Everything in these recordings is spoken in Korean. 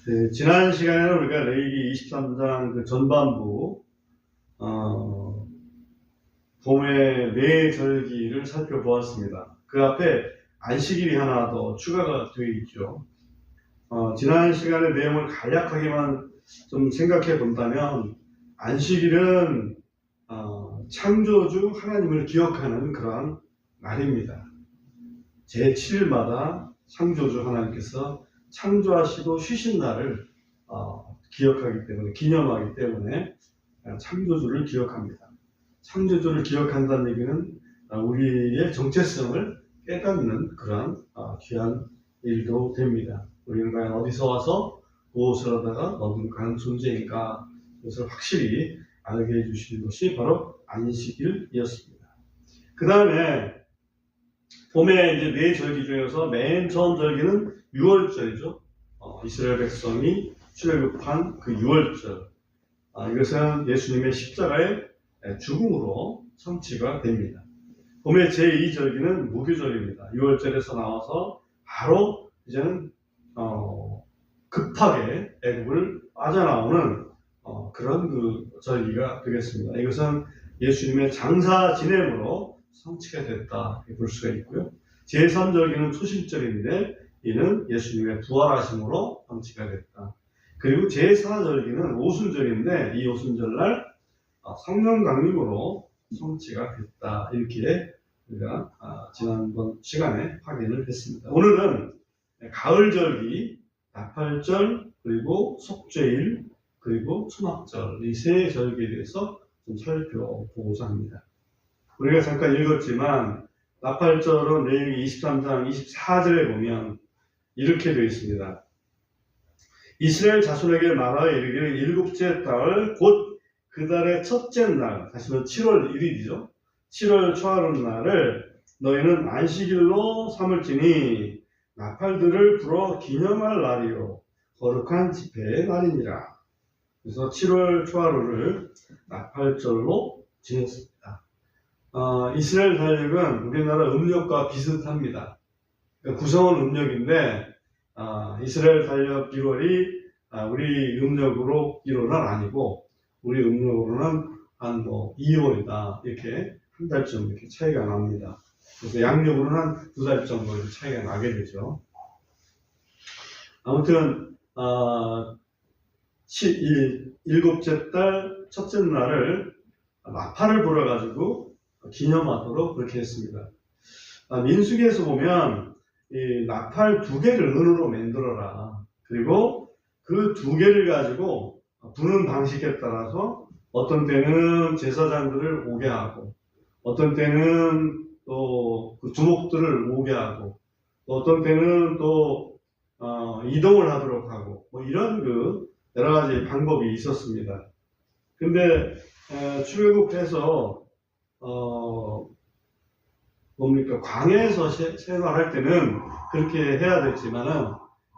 네, 지난 시간에는 우리가 레위기 23장 그 전반부 봄의 네 절기를 살펴보았습니다. 그 앞에 안식일이 하나 더 추가가 되어 있죠. 지난 시간의 내용을 간략하게만 좀 생각해 본다면 안식일은 창조주 하나님을 기억하는 그러한 날입니다. 제7일마다 창조주 하나님께서 창조하시고 쉬신 날을 기억하기 때문에, 기념하기 때문에 창조주를 기억합니다. 창조주를 기억한다는 얘기는 우리의 정체성을 깨닫는 그러한 귀한 일도 됩니다. 우리는 과연 어디서 와서 무엇을 하다가 어디로 가는 존재인가, 그것을 확실히 알게 해주시는 것이 바로 안식일이었습니다. 그 다음에 봄에 이제 네 절기 중에서 맨 처음 절기는 6월절이죠. 이스라엘 백성이 출애굽한 그 6월절. 이것은 예수님의 십자가의 죽음으로 성취가 됩니다. 봄의 제2절기는 무교절입니다. 6월절에서 나와서 바로 이제는 급하게 애굽을 빠져나오는 그런 그 절기가 되겠습니다. 이것은 예수님의 장사 지냄으로 성취가 됐다 볼 수가 있고요. 제3절기는 초실절인데 이는 예수님의 부활하심으로 성취가 됐다. 그리고 제4절기는 오순절인데 이 오순절날 성령 강림으로 성취가 됐다. 이렇게 우리가 지난번 시간에 확인을 했습니다. 오늘은 가을절기, 나팔절, 그리고 속죄일, 그리고 초막절 이 세 절기에 대해서 좀 살펴보고자 합니다. 우리가 잠깐 읽었지만 나팔절은 레위기 23장 24절에 보면 이렇게 되어 있습니다. 이스라엘 자손에게 말하여 이르기를 일곱째 달 곧 그 달의 첫째 날, 다시 말해 7월 1일이죠. 7월 초하루 날을 너희는 안식일로 삼을지니 나팔들을 불어 기념할 날이요 거룩한 집회의 날이니라. 그래서 7월 초하루를 나팔절로 지냈습니다. 이스라엘 달력은 우리나라 음력과 비슷합니다. 구성은 음력인데 이스라엘 달력 1월이 우리 음력으로 1월은 아니고 우리 음력으로는 한 2월이다 이렇게 한 달 정도 이렇게 차이가 납니다. 그래서 양력으로는 한 2달 정도 차이가 나게 되죠. 아무튼 일곱째 달 첫째 날을 나팔을 불어가지고 기념하도록 그렇게 했습니다. 민수기에서 보면 이 나팔 2개를 은으로 만들어라. 그리고 그 2개를 가지고 부는 방식에 따라서 어떤 때는 제사장들을 오게 하고, 어떤 때는 또 그 주목들을 오게 하고, 또 어떤 때는 또 이동을 하도록 하고, 뭐 이런 그 여러 가지 방법이 있었습니다. 근데 출애굽해서 광야에서 생활할 때는 그렇게 해야 됐지만은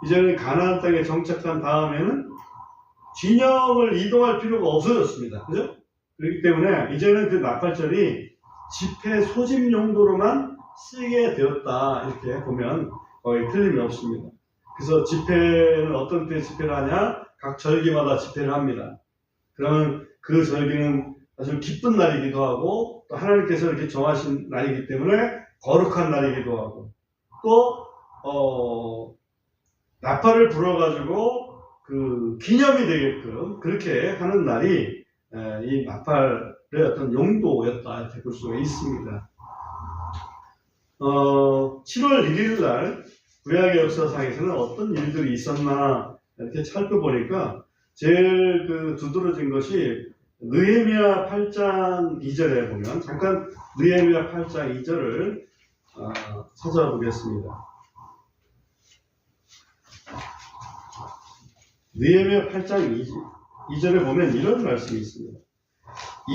이제는 가나안 땅에 정착한 다음에는 진영을 이동할 필요가 없어졌습니다. 그죠? 그렇기 때문에 이제는 그 나팔절이 집회 소집 용도로만 쓰게 되었다. 이렇게 보면 거의 틀림이 없습니다. 그래서 집회는 어떤 때 집회를 하냐? 각 절기마다 집회를 합니다. 그러면 그 절기는 아주 기쁜 날이기도 하고 또 하나님께서 이렇게 정하신 날이기 때문에 거룩한 날이기도 하고 또 나팔을 불어가지고 그 기념이 되게끔 그렇게 하는 날이 이 나팔의 어떤 용도였다 이렇게 볼 수가 있습니다. 7월 1일 날 구약의 역사상에서는 어떤 일들이 있었나 이렇게 살펴보니까 제일 그 두드러진 것이 느헤미야 8장 2절에 보면 잠깐 느헤미야 8장 2절을 찾아보겠습니다. 느헤미야 8장 2절에 보면 이런 말씀이 있습니다.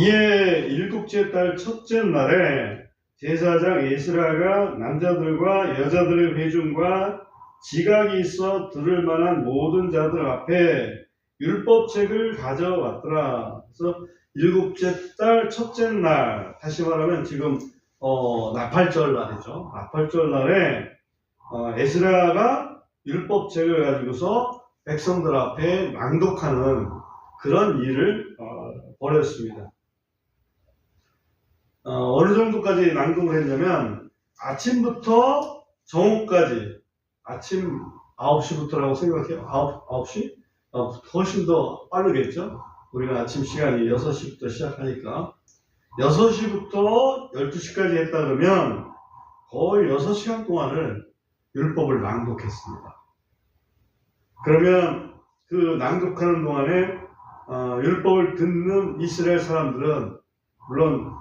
이에 일곱째 달 첫째 날에 제사장 에스라가 남자들과 여자들의 회중과 지각이 있어 들을 만한 모든 자들 앞에 율법책을 가져왔더라. 그래서 일곱째 달 첫째 날, 다시 말하면 지금 나팔절 날이죠. 나팔절 날에 에스라가 율법책을 가지고서 백성들 앞에 낭독하는 그런 일을 벌였습니다. 어느 정도까지 낭독을 했냐면 아침부터 정오까지, 아침 9시부터라고 생각해요. 9시? 훨씬 더 빠르겠죠? 우리는 아침 시간이 6시부터 시작하니까 6시부터 12시까지 했다 그러면 거의 6시간 동안을 율법을 낭독했습니다. 그러면 그 낭독하는 동안에 율법을 듣는 이스라엘 사람들은 물론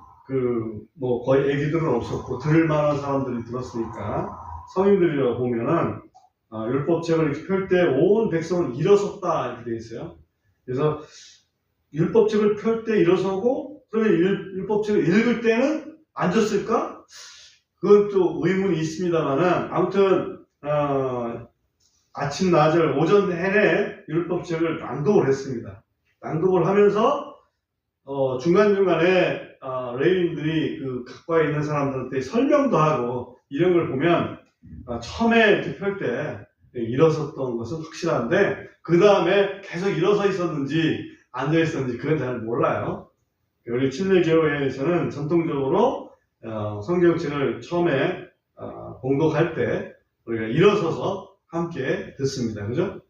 거의 애기들은 없었고 들을 만한 사람들이 들었으니까 성인들이라고 보면은 율법책을 이렇게 펼 때 온 백성은 일어섰다 이렇게 되어 있어요. 그래서 율법책을 펼 때 일어서고 그러면 율법책을 읽을 때는 앉았을까? 그건 또 의문이 있습니다만은 아무튼 아침, 낮을, 오전 내내 율법책을 낭독을 했습니다. 낭독을 하면서 중간중간에 레위인들이 각과에 있는 사람들한테 설명도 하고 이런 걸 보면 처음에 이렇게 펼 때 일어섰던 것은 확실한데 그 다음에 계속 일어서 있었는지 앉아 있었는지 그건 잘 몰라요. 우리 침례교회에서는 전통적으로 성경책을 처음에 봉독할 때 우리가 일어서서 함께 듣습니다. 그죠?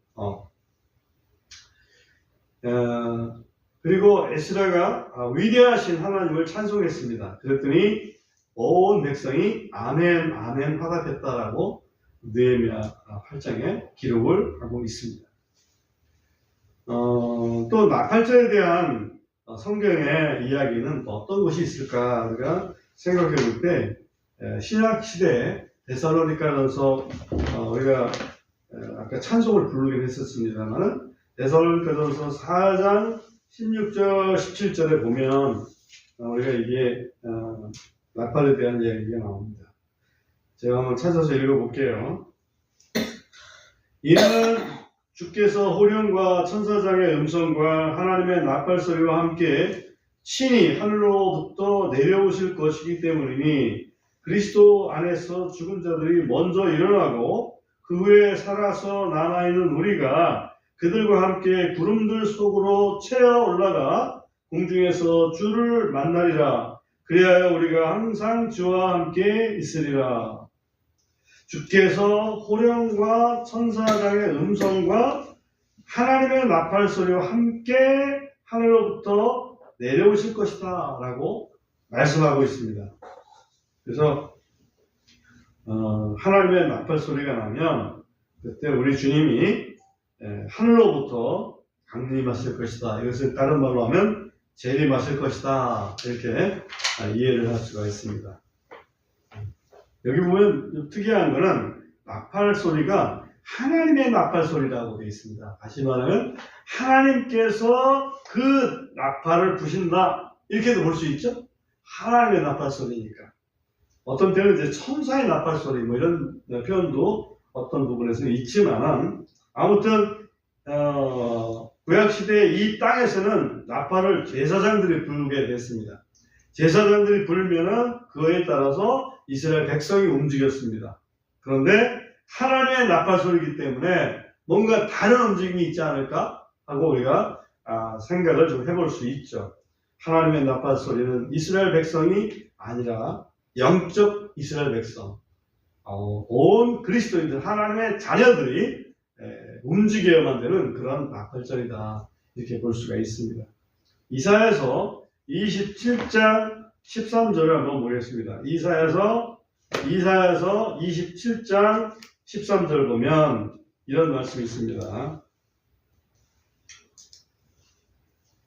그리고 에스라가 위대하신 하나님을 찬송했습니다. 그랬더니 온 백성이 아멘 아멘 화답했다라고 느헤미야 8장에 기록을 하고 있습니다. 또 나팔절에 대한 성경의 이야기는 어떤 것이 있을까 우리가 생각해 볼 때 신약 시대에 데살로니가전서 우리가 아까 찬송을 부르긴 했었습니다만 데살로니가전서 4장 16절 17절에 보면 우리가 이게 나팔에 대한 이야기가 나옵니다. 제가 한번 찾아서 읽어볼게요. 이는 주께서 호령과 천사장의 음성과 하나님의 나팔 소리와 함께 친히 하늘로부터 내려오실 것이기 때문이니 그리스도 안에서 죽은 자들이 먼저 일어나고 그 후에 살아서 남아있는 우리가 그들과 함께 구름들 속으로 채어 올라가 공중에서 주를 만나리라. 그리하여 우리가 항상 주와 함께 있으리라. 주께서 호령과 천사장의 음성과 하나님의 나팔 소리와 함께 하늘로부터 내려오실 것이다 라고 말씀하고 있습니다. 그래서 하나님의 나팔 소리가 나면 그때 우리 주님이 하늘로부터 강림하실 것이다. 이것을 다른 말로 하면 재림하실 것이다. 이렇게 이해를 할 수가 있습니다. 여기 보면 좀 특이한 것은 나팔 소리가 하나님의 나팔 소리라고 되어 있습니다. 다시 말하면 하나님께서 그 나팔을 부신다. 이렇게도 볼 수 있죠? 하나님의 나팔 소리니까. 어떤 때는 이제 천사의 나팔 소리 뭐 이런 표현도 어떤 부분에서 있지만 아무튼 구약시대 이 땅에서는 나팔을 제사장들이 불게 됐습니다. 제사장들이 불면은 그거에 따라서 이스라엘 백성이 움직였습니다. 그런데 하나님의 나팔 소리이기 때문에 뭔가 다른 움직임이 있지 않을까 하고 우리가 생각을 좀 해볼 수 있죠. 하나님의 나팔 소리는 이스라엘 백성이 아니라 영적 이스라엘 백성, 온 그리스도인들 하나님의 자녀들이 움직여야만 되는 그런 나팔절이다 이렇게 볼 수가 있습니다. 이사야서 27장 13절을 한번 보겠습니다. 이사야서 27장 13절 보면 이런 말씀이 있습니다.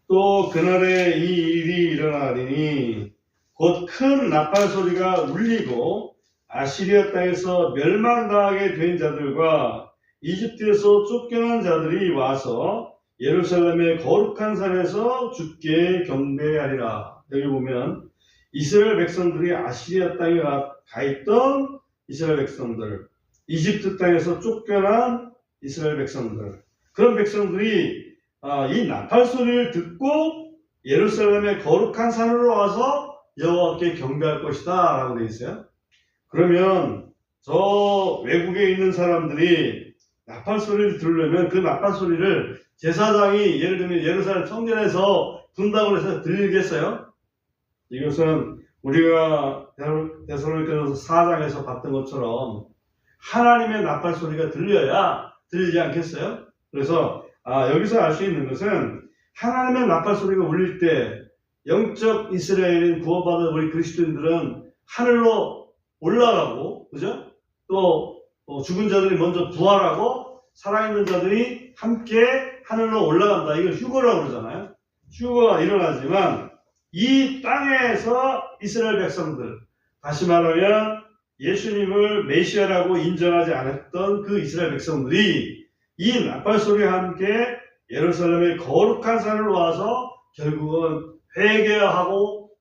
또 그날에 이 일이 일어나리니 곧 큰 나팔 소리가 울리고 아시리아 땅에서 멸망당하게 된 자들과 이집트에서 쫓겨난 자들이 와서 예루살렘의 거룩한 산에서 주께 경배하리라. 여기 보면 이스라엘 백성들이 아시리아 땅에 가 있던 이스라엘 백성들, 이집트 땅에서 쫓겨난 이스라엘 백성들, 그런 백성들이 이 나팔 소리를 듣고 예루살렘의 거룩한 산으로 와서 여호와께 경배할 것이다 라고 되어 있어요. 그러면 저 외국에 있는 사람들이 나팔 소리를 들으려면 그 나팔 소리를 제사장이 예를 들면 예루살렘 성전에서 분다고 해서 들리겠어요? 이것은 우리가 데살로니가서 4장에서 봤던 것처럼 하나님의 나팔 소리가 들려야 들리지 않겠어요? 그래서 여기서 알 수 있는 것은 하나님의 나팔 소리가 울릴 때 영적 이스라엘인 구원받은 우리 그리스도인들은 하늘로 올라가고, 그죠? 또 죽은 자들이 먼저 부활하고 살아있는 자들이 함께 하늘로 올라간다. 이걸 휴거라고 그러잖아요. 휴거가 일어나지만 이 땅에서 이스라엘 백성들, 다시 말하면 예수님을 메시아라고 인정하지 않았던 그 이스라엘 백성들이 이 나팔 소리와 함께 예루살렘의 거룩한 산을 와서 결국은 회개하고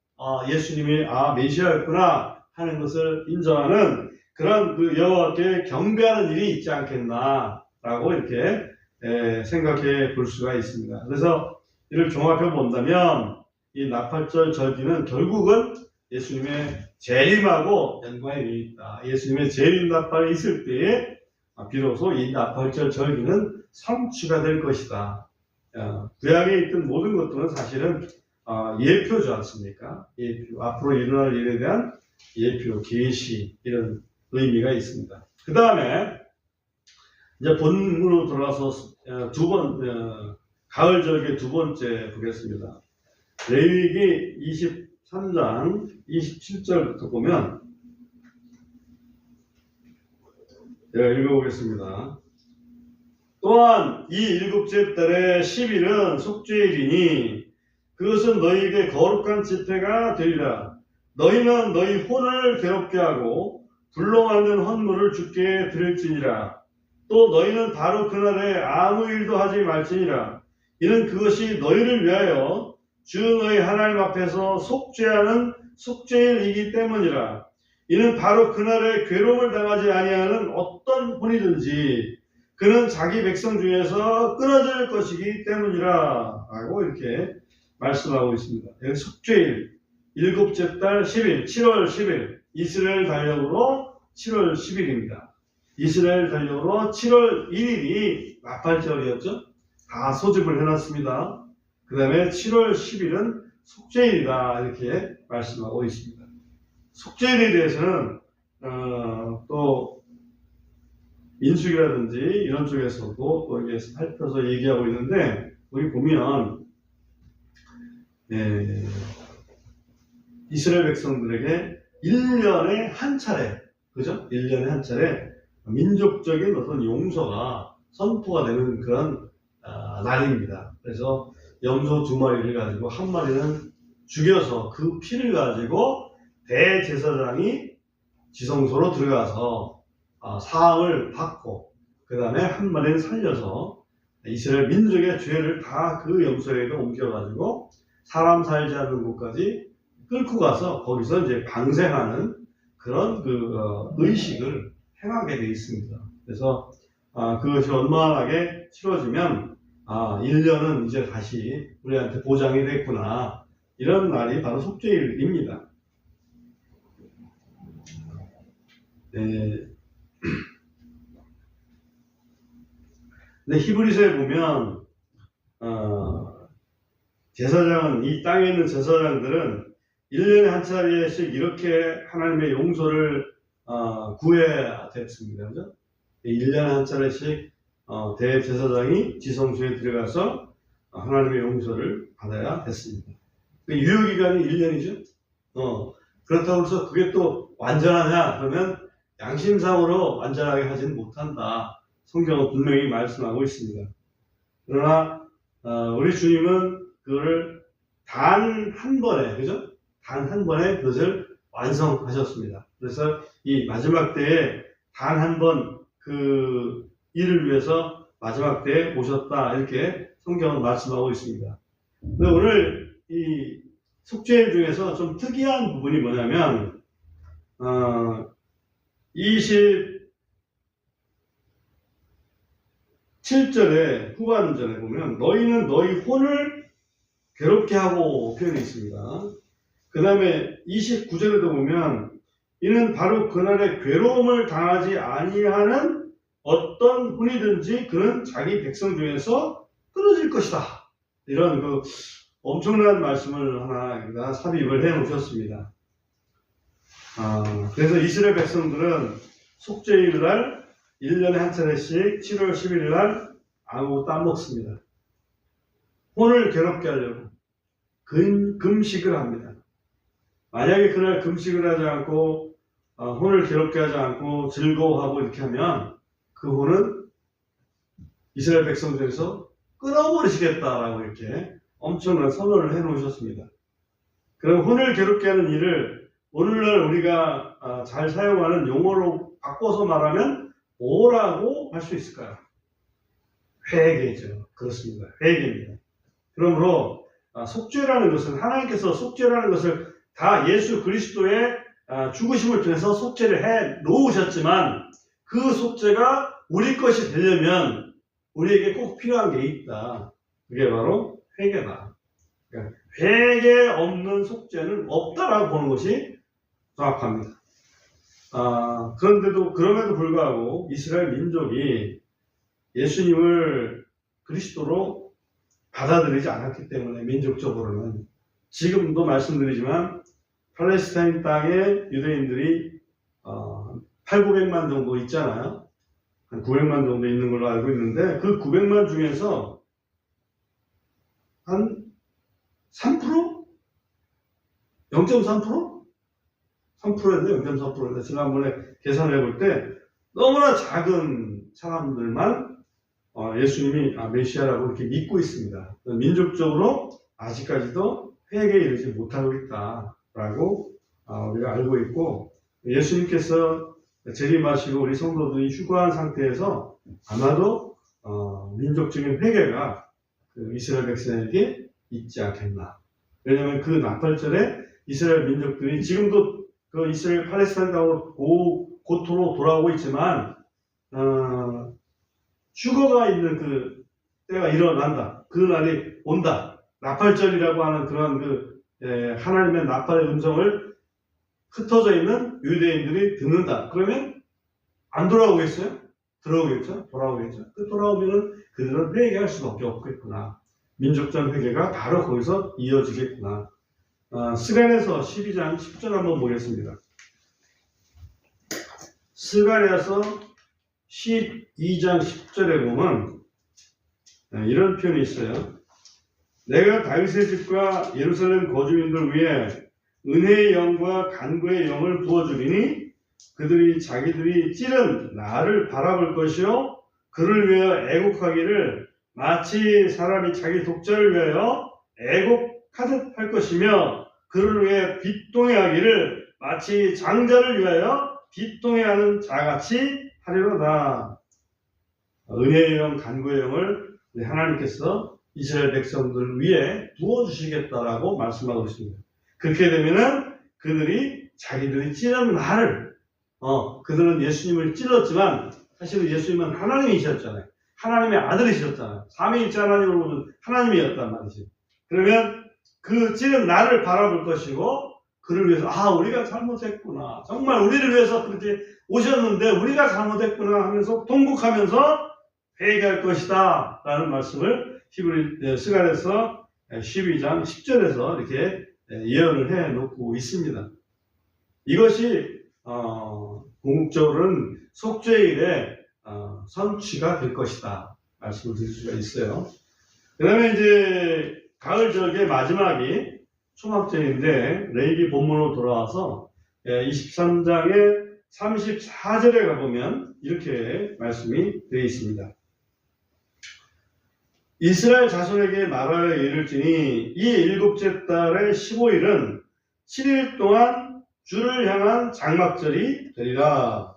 예수님이 메시아였구나 하는 것을 인정하는 그런 그 여호와께 경배하는 일이 있지 않겠나라고 이렇게 생각해 볼 수가 있습니다. 그래서 이를 종합해 본다면 이 나팔절 절기는 결국은 예수님의 재림하고 연관이 있다. 예수님의 재림 나팔이 있을 때에 비로소 이 나팔절 절기는 성취가 될 것이다. 구약에 있던 모든 것들은 사실은 예표지 않습니까? 예표, 앞으로 일어날 일에 대한 예표, 계시 이런 의미가 있습니다. 그 다음에 이제 본문으로 돌아와서 가을 절기 두 번째 보겠습니다. 레위기 23장 27절부터 보면 제가 읽어보겠습니다. 또한 이 일곱째 달의 10일은 속죄일이니 그것은 너희에게 거룩한 집회가 되리라. 너희는 너희 혼을 괴롭게 하고 불로 만든 헌물을 주께 드릴지니라. 또 너희는 바로 그날에 아무 일도 하지 말지니라. 이는 그것이 너희를 위하여 주 너희 하나님 앞에서 속죄하는 속죄일이기 때문이라. 이는 바로 그날에 괴로움을 당하지 아니하는 어떤 혼이든지 그는 자기 백성 중에서 끊어질 것이기 때문이라 라고 이렇게 말씀하고 있습니다. 여기 속죄일 일곱째 달 10일 7월 10일 이스라엘 달력으로 7월 10일입니다. 이스라엘 달력으로 7월 1일이 나팔절이었죠. 다 소집을 해놨습니다. 그 다음에 7월 10일은 속죄일이다 이렇게 말씀하고 있습니다. 속죄일에 대해서는 또 민수기라든지 이런 쪽에서도 또 이렇게 살펴서 얘기하고 있는데 여기 보면 이스라엘 백성들에게 1년에 한 차례, 그죠? 1년에 한 차례 민족적인 어떤 용서가 선포가 되는 그런 날입니다. 그래서 염소 2마리를 가지고 한 마리는 죽여서 그 피를 가지고 대제사장이 지성소로 들어가서 사함을 받고 그 다음에 한 마리는 살려서 이스라엘 민족의 죄를 다 그 염소에게 옮겨가지고 사람 살지 않는 곳까지 끌고 가서 거기서 이제 방생하는 그런 의식을 행하게 되어 있습니다. 그래서 그것이 원만하게 치러지면 1년은 이제 다시 우리한테 보장이 됐구나. 이런 날이 바로 속죄일입니다. 근데 히브리서에 보면 제사장은 이 땅에 있는 제사장들은 1년에 한 차례씩 이렇게 하나님의 용서를 구해야 됐습니다. 그죠? 1년에 한 차례씩 대제사장이 지성소에 들어가서 하나님의 용서를 받아야 됐습니다. 유효기간이 1년이죠. 그렇다고 해서 그게 또 완전하냐? 그러면 양심상으로 완전하게 하지는 못한다. 성경은 분명히 말씀하고 있습니다. 그러나 우리 주님은 그거를 단 한 번에, 그죠? 단 한 번에 그것을 완성하셨습니다. 그래서 이 마지막 때에 단 한 번 그 일을 위해서 마지막 때에 오셨다. 이렇게 성경은 말씀하고 있습니다. 근데 오늘 이 속죄일 중에서 좀 특이한 부분이 뭐냐면 27절에 후반전에 보면 너희는 너희 혼을 괴롭게 하고 표현이 있습니다. 그 다음에 29절에도 보면 이는 바로 그날에 괴로움을 당하지 아니하는 어떤 혼이든지 그는 자기 백성 중에서 끊어질 것이다. 이런 그 엄청난 말씀을 하나 삽입을 해 놓으셨습니다. 그래서 이스라엘 백성들은 속죄일 날 1년에 한 차례씩 7월 11일 날 아무 따먹습니다. 혼을 괴롭게 하려고 금식을 합니다. 만약에 그날 금식을 하지 않고 혼을 괴롭게 하지 않고 즐거워하고 이렇게 하면 그 혼은 이스라엘 백성들에서 끊어버리시겠다라고 이렇게 엄청난 선언을 해 놓으셨습니다. 그럼 혼을 괴롭게 하는 일을 오늘날 우리가 잘 사용하는 용어로 바꿔서 말하면 뭐라고 할 수 있을까요? 회개죠. 그렇습니다. 회개입니다. 그러므로 속죄라는 것은 하나님께서 속죄라는 것을 다 예수 그리스도의 죽으심을 통해서 속죄를 해 놓으셨지만 그 속죄가 우리 것이 되려면 우리에게 꼭 필요한 게 있다. 그게 바로 회개다. 그러니까 회개 없는 속죄는 없다라고 보는 것이 정확합니다. 그럼에도 불구하고 이스라엘 민족이 예수님을 그리스도로 받아들이지 않았기 때문에 민족적으로는 지금도 말씀드리지만 팔레스타인 땅에 유대인들이 8,900만 정도 있잖아요. 한 900만 정도 있는 걸로 알고 있는데 그 900만 중에서 한 3%? 0.3%? 3%였는데 0.3%인데 지난번에 계산을 해볼 때 너무나 작은 사람들만 예수님이 메시아라고 이렇게 믿고 있습니다. 민족적으로 아직까지도 회개에 이르지 못하고 있다라고 우리가 알고 있고 예수님께서 재림하시고 우리 성도들이 휴거한 상태에서 아마도 민족적인 회개가 그 이스라엘 백성에게 있지 않겠나. 왜냐하면 그 나팔절에 이스라엘 민족들이 지금도 그 이스라엘 팔레스타인 땅으로 고토로 돌아오고 있지만 휴거가 있는 그 때가 일어난다. 그 날이 온다. 나팔절이라고 하는 그런 하나님의 나팔의 음성을 흩어져 있는 유대인들이 듣는다. 그러면 안 돌아오겠어요? 들어오겠죠? 돌아오겠죠? 돌아오면은 그들은 회개할 수밖에 없겠구나. 민족적 회개가 바로 거기서 이어지겠구나. 스가랴서 12장 10절 한번 보겠습니다. 스가랴서 12장 10절에 보면 이런 표현이 있어요. 내가 다윗의 집과 예루살렘 거주민들 위에 은혜의 영과 간구의 영을 부어주리니 그들이 자기들이 찌른 나를 바라볼 것이요 그를 위하여 애곡하기를 마치 사람이 자기 독자를 위하여 애곡하듯 할 것이며 그를 위해 빗동해하기를 마치 장자를 위하여 빗동해하는 자같이 하리로다. 은혜의 영, 간구의 영을 하나님께서 이스라엘 백성들 위에 부어주시겠다라고 말씀하고 있습니다. 그렇게 되면은 그들이 자기들이 찌른 나를 그들은 예수님을 찔렀지만 사실은 예수님은 하나님이셨잖아요. 하나님의 아들이셨잖아요. 삼위일체 하나님으로 하나님이었단 말이지. 그러면 그 찌른 나를 바라볼 것이고 그를 위해서 우리가 잘못했구나. 정말 우리를 위해서 그렇게 오셨는데 우리가 잘못했구나 하면서 통곡하면서 회개할 것이다 라는 말씀을 스가랴서 12장 10절에서 이렇게 예언을 해 놓고 있습니다. 이것이 궁극적으로는 속죄일의 성취가 될 것이다 말씀을 드릴 수가 있어요. 그 다음에 이제 가을절기의 마지막이 초막절인데 레위기 본문으로 돌아와서 23장의 34절에 가보면 이렇게 말씀이 되어 있습니다. 이스라엘 자손에게 말하여 이를지니 이 일곱째 달의 15일은 7일 동안 주를 향한 장막절이 되리라.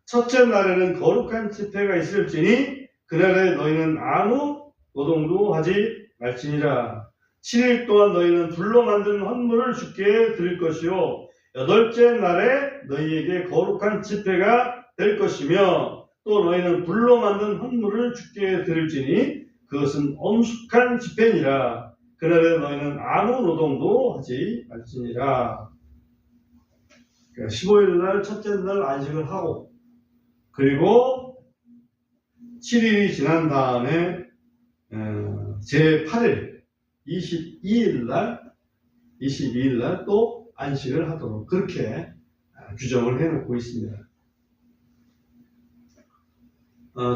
첫째 날에는 거룩한 집회가 있을지니 그날에 너희는 아무 노동도 하지 말지니라. 7일 동안 너희는 불로 만든 헌물을 주께 드릴 것이요 여덟째 날에 너희에게 거룩한 집회가 될 것이며 또 너희는 불로 만든 헌물을 주께 드릴지니 그것은 엄숙한 집회니라. 그날에 너희는 아무 노동도 하지 말지니라. 15일 날 첫째 날 안식을 하고 그리고 7일이 지난 다음에 제8일 22일 날 또 안식을 하도록 그렇게 규정을 해놓고 있습니다.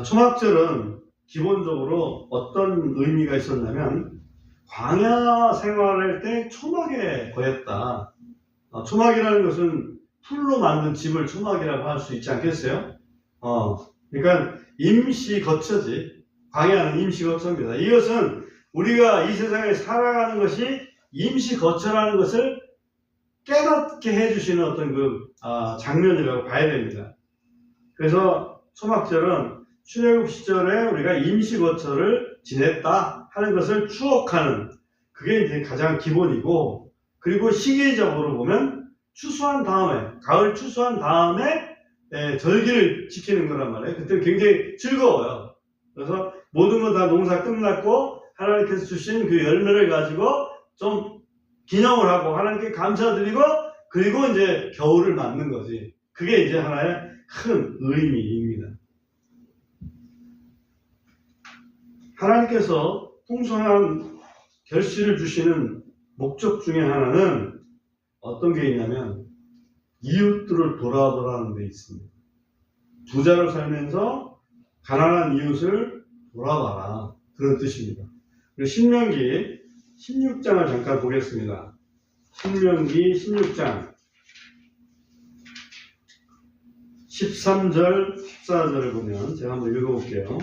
초막절은 기본적으로 어떤 의미가 있었냐면 광야 생활할 때 초막에 거했다. 초막이라는 것은 풀로 만든 집을 초막이라고 할 수 있지 않겠어요? 그러니까 임시 거처지. 광야는 임시 거처입니다. 이것은 우리가 이 세상에 살아가는 것이 임시 거처라는 것을 깨닫게 해주시는 어떤 장면이라고 봐야 됩니다. 그래서 초막절은 출애굽 시절에 우리가 임시 거처를 지냈다 하는 것을 추억하는 그게 이제 가장 기본이고, 그리고 시기적으로 보면 추수한 다음에, 가을 추수한 다음에 절기를 지키는 거란 말이에요. 그때 굉장히 즐거워요. 그래서 모든 건 다 농사 끝났고 하나님께서 주신 그 열매를 가지고 좀 기념을 하고 하나님께 감사드리고, 그리고 이제 겨울을 맞는 거지. 그게 이제 하나의 큰 의미입니다. 하나님께서 풍성한 결실을 주시는 목적 중에 하나는 어떤 게 있냐면 이웃들을 돌아보라는 데 있습니다. 부자로 살면서 가난한 이웃을 돌아봐라, 그런 뜻입니다. 그리고 신명기 16장을 잠깐 보겠습니다. 신명기 16장 13절 14절을 보면 제가 한번 읽어볼게요.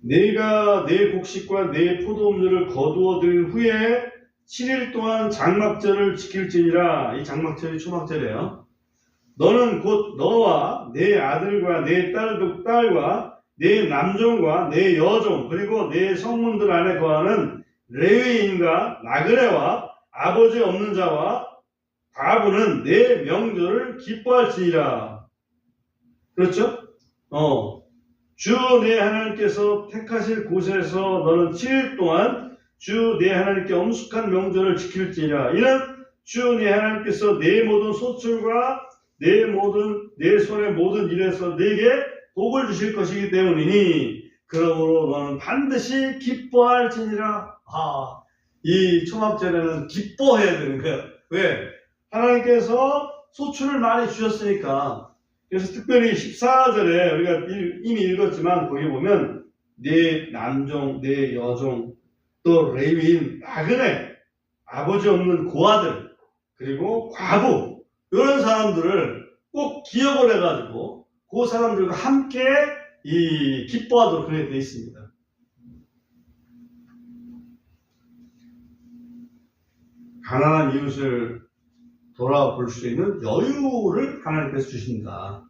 네가 내 곡식과 내 포도음료를 거두어 들 후에 7일 동안 장막절을 지킬지니라. 이 장막절이 초막절이에요. 너는 곧 너와 내 아들과 내 딸과 내 남종과 내 여종 그리고 내 성문들 안에 거하는 레위인과 나그네와 아버지 없는 자와 과부는 내 명절을 기뻐할지니라. 그렇죠? 주 내 하나님께서 택하실 곳에서 너는 7일 동안 주 내 하나님께 엄숙한 명절을 지킬지니라. 이는 주 내 하나님께서 내 모든 소출과 내 손의 모든 일에서 내게 복을 주실 것이기 때문이니 그러므로 너는 반드시 기뻐할지니라. 이 초막절에는 기뻐해야 되는 거야. 왜? 하나님께서 소출을 많이 주셨으니까. 그래서 특별히 14절에 우리가 이미 읽었지만 거기 보면 내 남종, 내 여종, 또 레위인, 나그네, 아버지 없는 고아들, 그리고 과부, 이런 사람들을 꼭 기억을 해가지고 그 사람들과 함께 기뻐하도록 그렇게 되어 있습니다. 가난한 이웃을 돌아볼 수 있는 여유를 하나님께서 주신다.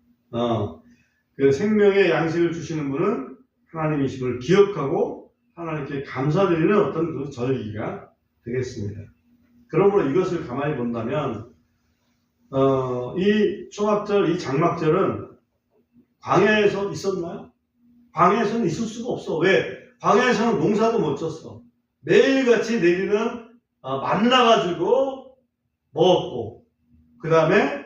그 생명의 양식을 주시는 분은 하나님이심을 기억하고 하나님께 감사드리는 어떤 그 절기가 되겠습니다. 그러므로 이것을 가만히 본다면 이 초막절, 이 장막절은 광야에서 있었나요? 광야에서는 있을 수가 없어. 왜? 광야에서는 농사도 못 졌어. 매일같이 내리는 만나가지고 먹었고, 그 다음에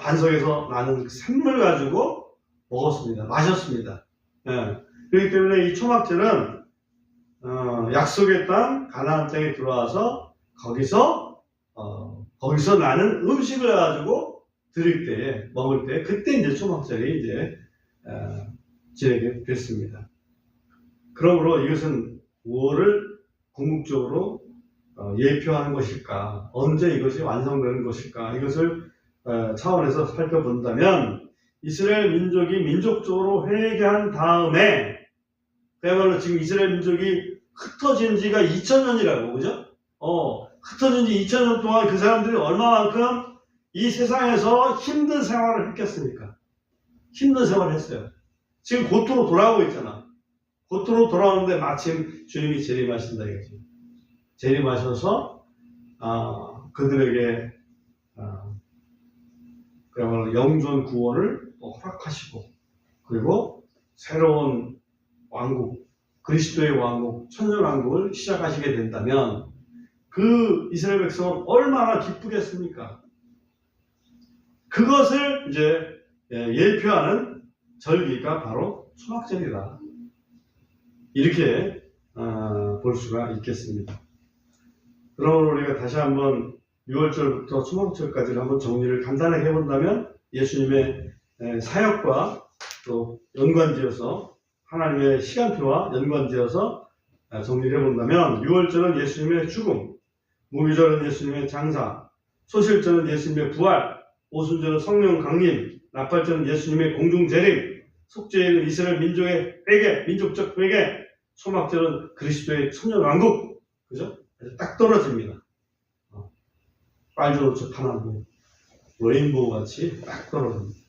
반석에서 나는 샘물 가지고 먹었습니다. 마셨습니다. 그렇기 때문에 이 초막절은 약속의 땅 가나안 땅에 들어와서 거기서 나는 음식을 가지고 먹을 때 그때 이제 초막절이 이제 지내게 됐습니다. 그러므로 이것은 무엇을 궁극적으로 예표하는 것일까? 언제 이것이 완성되는 것일까? 이것을 차원에서 살펴본다면 이스라엘 민족이 민족적으로 회개한 다음에 그야말로 지금 이스라엘 민족이 흩어진 지가 2000년이라고, 그죠? 흩어진 지 2000년 동안 그 사람들이 얼마만큼 이 세상에서 힘든 생활을 했겠습니까? 힘든 생활을 했어요. 지금 고토로 돌아오고 있잖아. 고토로 돌아오는데 마침 주님이 재림하신다 이거지. 재림하셔서 그들에게 그야말로 영존 구원을 허락하시고, 그리고 새로운 왕국, 그리스도의 왕국, 천년왕국을 시작하시게 된다면 그 이스라엘 백성은 얼마나 기쁘겠습니까? 그것을 이제 예표하는 절기가 바로 초막절이다. 이렇게 볼 수가 있겠습니다. 그러므로 우리가 다시 한번 6월절부터 초막절까지를 한번 정리를 간단하게 해본다면 예수님의 사역과 또 연관지어서 하나님의 시간표와 연관지어서 정리를 해본다면 6월절은 예수님의 죽음, 무교절은 예수님의 장사, 소실절은 예수님의 부활, 오순절은 성령 강림, 나팔절은 예수님의 공중 재림, 속죄일은 이스라엘 민족의 회개, 민족적 회개, 초막절은 그리스도의 천년왕국. 그죠? 딱 떨어집니다. 빨주노초 파나고 레인보우 같이 딱 떨어집니다.